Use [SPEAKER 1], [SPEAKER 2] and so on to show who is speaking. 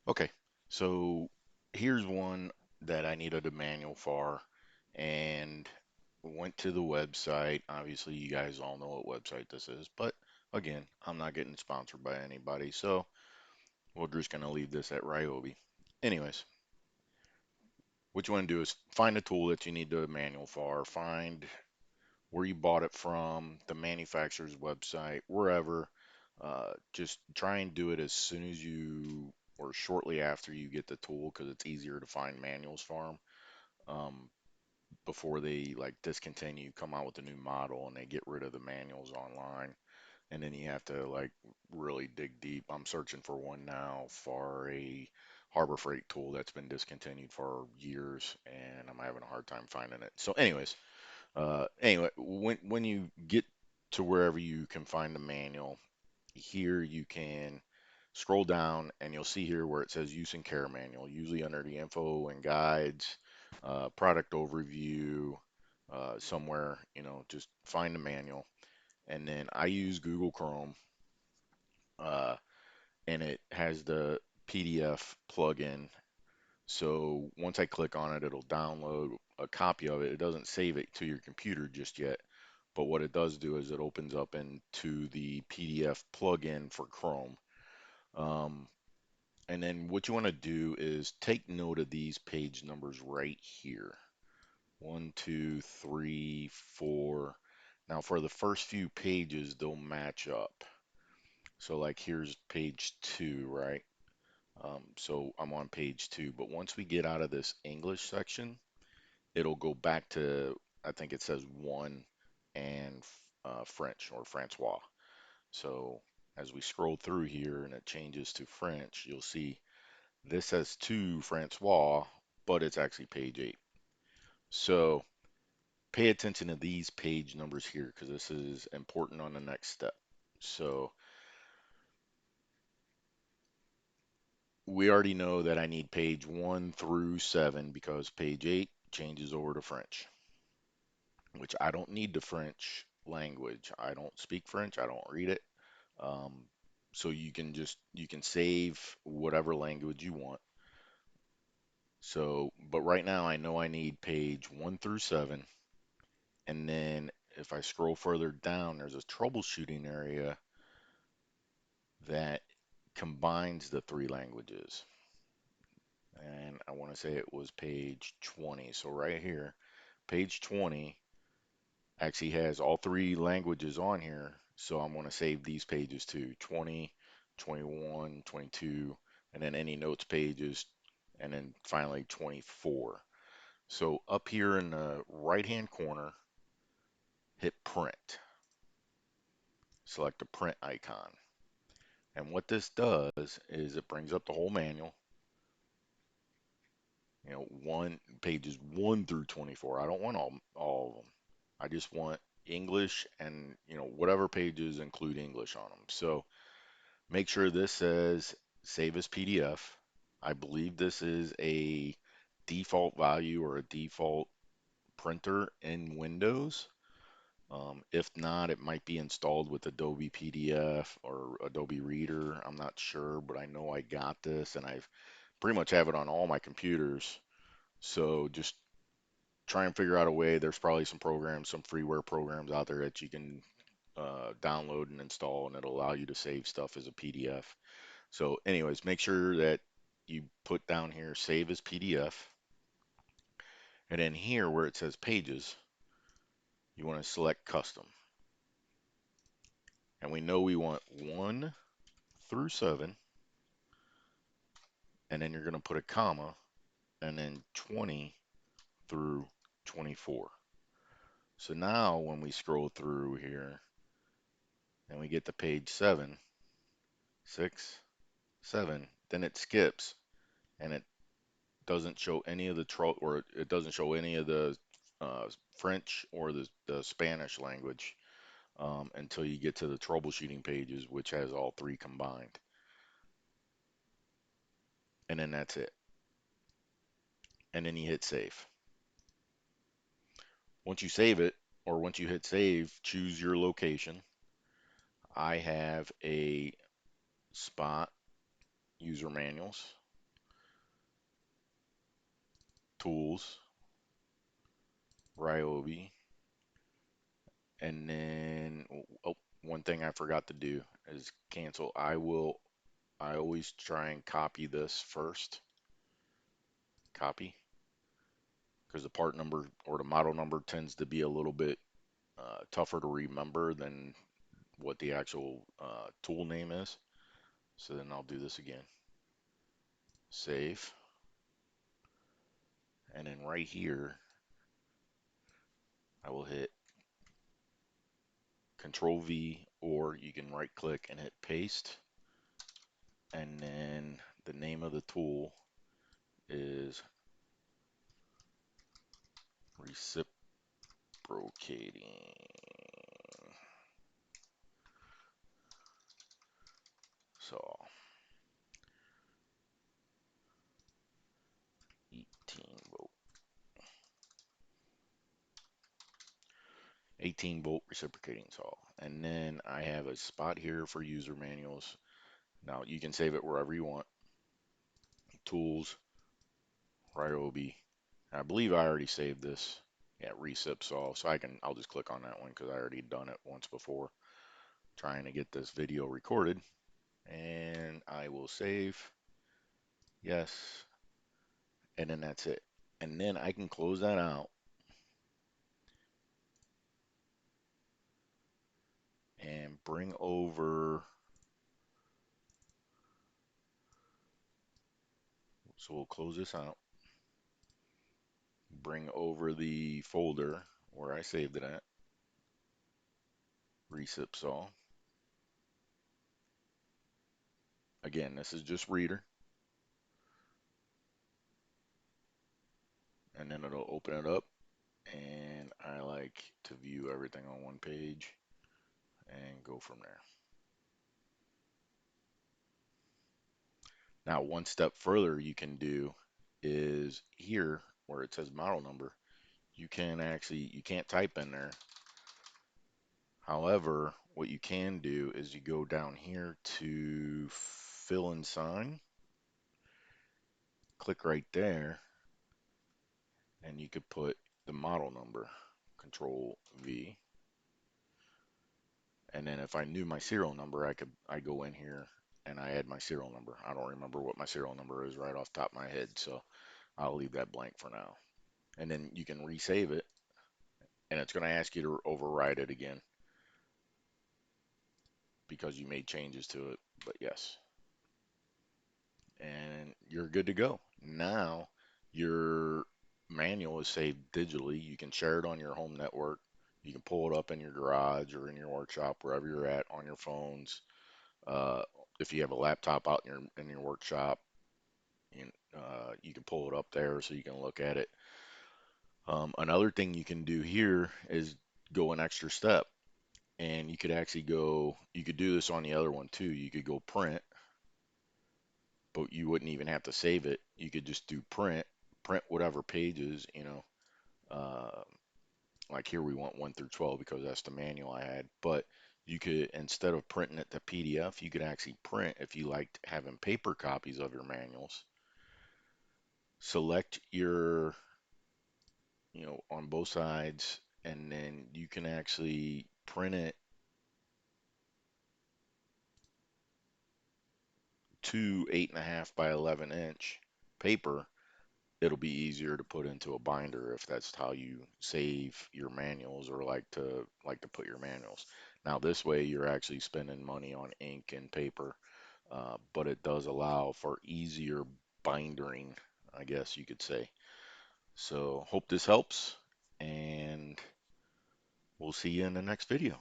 [SPEAKER 1] Okay, so here's one that I needed a manual for, and went to the website. Obviously, you guys all know what website this is, but again, I'm not getting sponsored by anybody, so we're just gonna leave this at Ryobi. Anyways, what you want to do is find a tool that you need the manual for, find where you bought it from, the manufacturer's website, wherever. Just try and do it as soon as you or shortly after you get the tool because it's easier to find manuals for them before they like discontinue, come out with a new model and they get rid of the manuals online. And then you have to like really dig deep. I'm searching for one now for a Harbor Freight tool that's been discontinued for years and I'm having a hard time finding it. So, anyways, when you get to wherever you can find the manual, here you can scroll down and you'll see here where it says use and care manual, usually under the info and guides, product overview, somewhere, just find the manual. And then I use Google Chrome, uh, and it has the PDF plugin. So once I click on it, it'll download a copy of it. It doesn't save it to your computer just yet, but what it does do is it opens up into the PDF plugin for Chrome. Um, and then what you want to do is take note of these page numbers right here. One, two, three, four. Now for the first few pages, they'll match up. So like here's page two, right? So I'm on page two, but once we get out of this English section, it'll go back to, I think it says one and French or Francois. So as we scroll through here and it changes to French, you'll see this says two Francois, but it's actually page eight. So pay attention to these page numbers here because this is important on the next step. So we already know that I need page one through seven because page eight changes over to French, which I don't need the French language. I don't speak French. I don't read it. Um, so you can save whatever language you want. So, but right now I know I need page one through seven, and then if I scroll further down, there's a troubleshooting area that combines the three languages. And I want to say it was page 20. So right here, page 20 actually has all three languages on here. So I'm going to save these pages too, 20, 21, 22, and then any notes pages, and then finally 24. So up here in the right-hand corner, hit print. Select the print icon. And what this does is it brings up the whole manual, one pages 1 through 24. I don't want all of them. I just want English and, whatever pages include English on them. So make sure this says save as PDF. I believe this is a default value or a default printer in Windows. If not, it might be installed with Adobe PDF or Adobe Reader. I'm not sure, but I know I got this and I've pretty much have it on all my computers. So just try and figure out a way. There's probably some programs, some freeware programs out there that you can download and install, and it'll allow you to save stuff as a PDF. So, anyways, make sure that you put down here save as PDF, and then here where it says pages, you want to select custom, and we know we want 1 through 7, and then you're going to put a comma, and then 20 through 24. So now when we scroll through here and we get to page 7, 6, 7, then it skips and it doesn't show any of the or it doesn't show any of the French or the Spanish language until you get to the troubleshooting pages, which has all three combined. And then that's it. And then you hit save. Once you save it, or once you hit save, choose your location. I have a Spot user manuals. tools, Ryobi, and then oh, one thing I forgot to do is cancel. I always try and copy this first, copy, because the part number or the model number tends to be a little bit tougher to remember than what the actual tool name is. So then I'll do this again. Save. And then right here, I will hit Control V, or you can right click and hit paste. And then the name of the tool is reciprocating saw. 18 volt. 18-volt reciprocating saw. And then I have a spot here for user manuals. Now you can save it wherever you want. Tools, Ryobi. I believe I already saved this. Yeah, recip saw. So I'll just click on that one because I already done it once before trying to get this video recorded. And I will save. Yes. And then that's it. And then I can close that out and bring over. So we'll close this out. Bring over the folder where I saved it at. Recip saw. Again, this is just reader. And then it'll open it up. And I like to view everything on one page and go from there. Now, one step further you can do is here where it says model number, you can't type in there. However, what you can do is you go down here to fill and sign, click right there, and you could put the model number, Control V. And then if I knew my serial number, I go in here and I add my serial number. I don't remember what my serial number is right off the top of my head, so I'll leave that blank for now. And then you can resave it, and it's going to ask you to override it again because you made changes to it. But yes, and you're good to go. Now your manual is saved digitally. You can share it on your home network. You can pull it up in your garage or in your workshop, wherever you're at, on your phones. Uh, if you have a laptop out in your workshop, you can pull it up there so you can look at it. Another thing you can do here is go an extra step, and you could actually go. You could do this on the other one too. You could go print, but you wouldn't even have to save it. You could just do print whatever pages, Uh, like here we want 1 through 12 because that's the manual I had. But you could, instead of printing it to PDF, you could actually print if you liked having paper copies of your manuals. Select your, on both sides, and then you can actually print it to 8.5 by 11-inch paper. It'll be easier to put into a binder if that's how you save your manuals or like to put your manuals. Now this way you're actually spending money on ink and paper, but it does allow for easier bindering, I guess you could say. So hope this helps, and we'll see you in the next video.